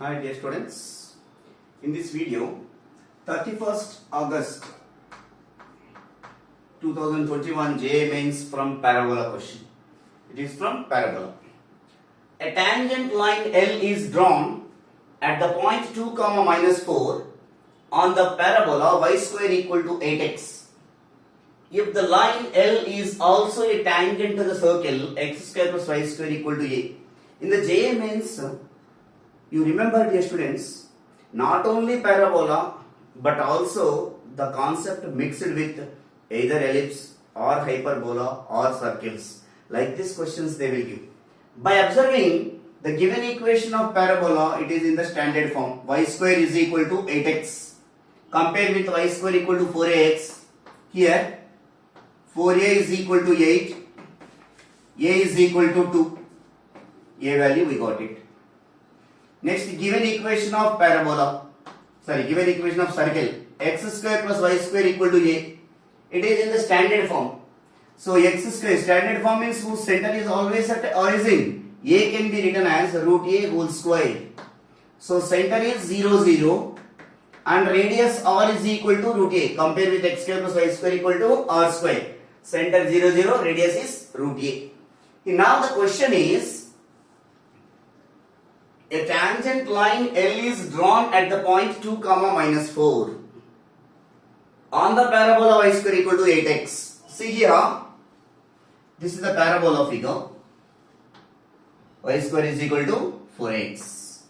Hi dear students, in this video 31st August 2021 JA Mains from parabola question. It is from parabola. A tangent line L is drawn at the point 2 comma minus 4 on the parabola y square equal to 8x. If the line L is also a tangent to the circle x square plus y square equal to a. In the JA Mains, you remember dear students, not only parabola but also the concept mixed with either ellipse or hyperbola or circles. Like these questions they will give. By observing the given equation of parabola, it is in the standard form. Y square is equal to 8x. Compare with y square equal to 4ax. Here 4a is equal to 8. A is equal to 2. A value we got it. Next, given equation of given equation of circle, x square plus y square equal to a. It is in the standard form. So x square, standard form means whose center is always at origin. A can be written as root a whole square. So center is 0, 0 and radius r is equal to root a. Compare with x square plus y square equal to r square. Center 0, 0, radius is root a. Now the question is, a tangent line L is drawn at the point 2 comma minus 4 on the parabola y square equal to 8x. See here, this is the parabola figure. Y square is equal to 4x.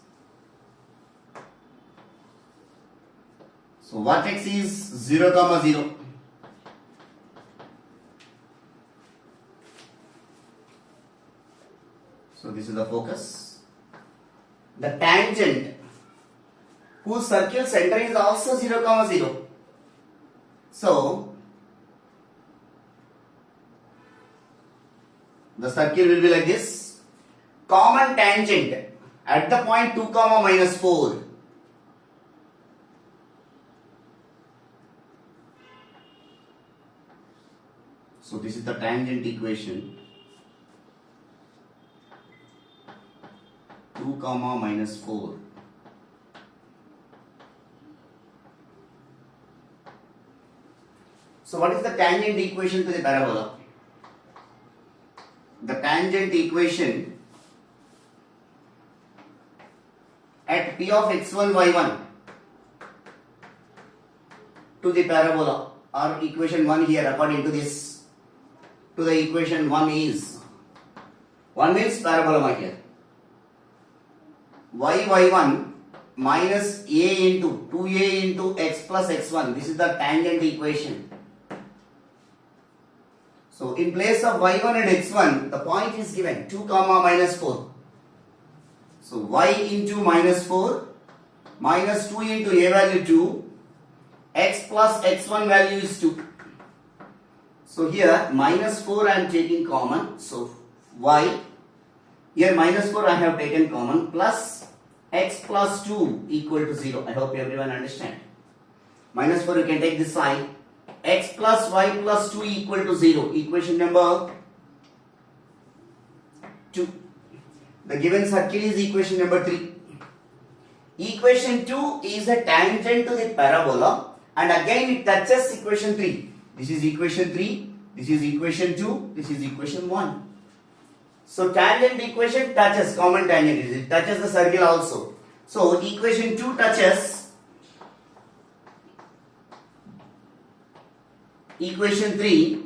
So vertex is 0 comma 0. So this is the focus. The tangent whose circle center is also 0 comma 0. So the circle will be like this. Common tangent at the point 2 comma minus 4. So this is the tangent equation. 2 comma minus 4. So what is the tangent equation to the parabola? The tangent equation at P of x1 y1 to the parabola, or equation 1 here according to this, to the equation 1 is, 1 means parabola here. y1 minus a into 2a into x plus x1. This is the tangent equation. So in place of y1 and x1, the point is given 2 comma minus 4. So y into minus 4 minus 2 into a value 2, x plus x1 value is 2. So here minus 4 I am taking common. So y, here minus 4 I have taken common, plus x plus 2 equal to 0. I hope everyone understand. Minus 4 you can take this side. X plus y plus 2 equal to 0. Equation number 2. The given circle is equation number 3. Equation 2 is a tangent to the parabola and again it touches equation 3. This is equation 3, this is equation 2, this is equation 1. So tangent equation touches, common tangent, it touches the circle also. So equation 2 touches equation 3,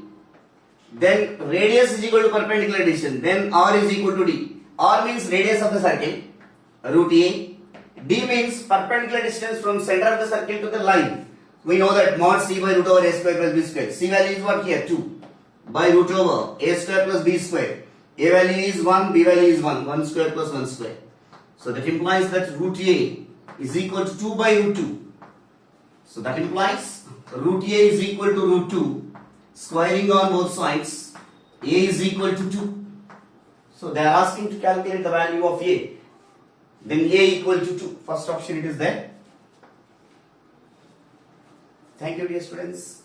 then radius is equal to perpendicular distance, then r is equal to d. R means radius of the circle, root a. D means perpendicular distance from center of the circle to the line. We know that mod c by root over a square plus b square. C value is what here? 2 by root over a square plus b square. A value is 1, b value is 1, 1 square plus 1 square. So that implies that root a is equal to 2 by root 2. So that implies root a is equal to root 2. Squaring on both sides, a is equal to 2. So they are asking to calculate the value of a. Then a equal to 2. First option it is there. Thank you dear students.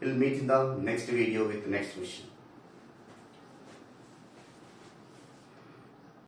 We will meet in the next video with the next question.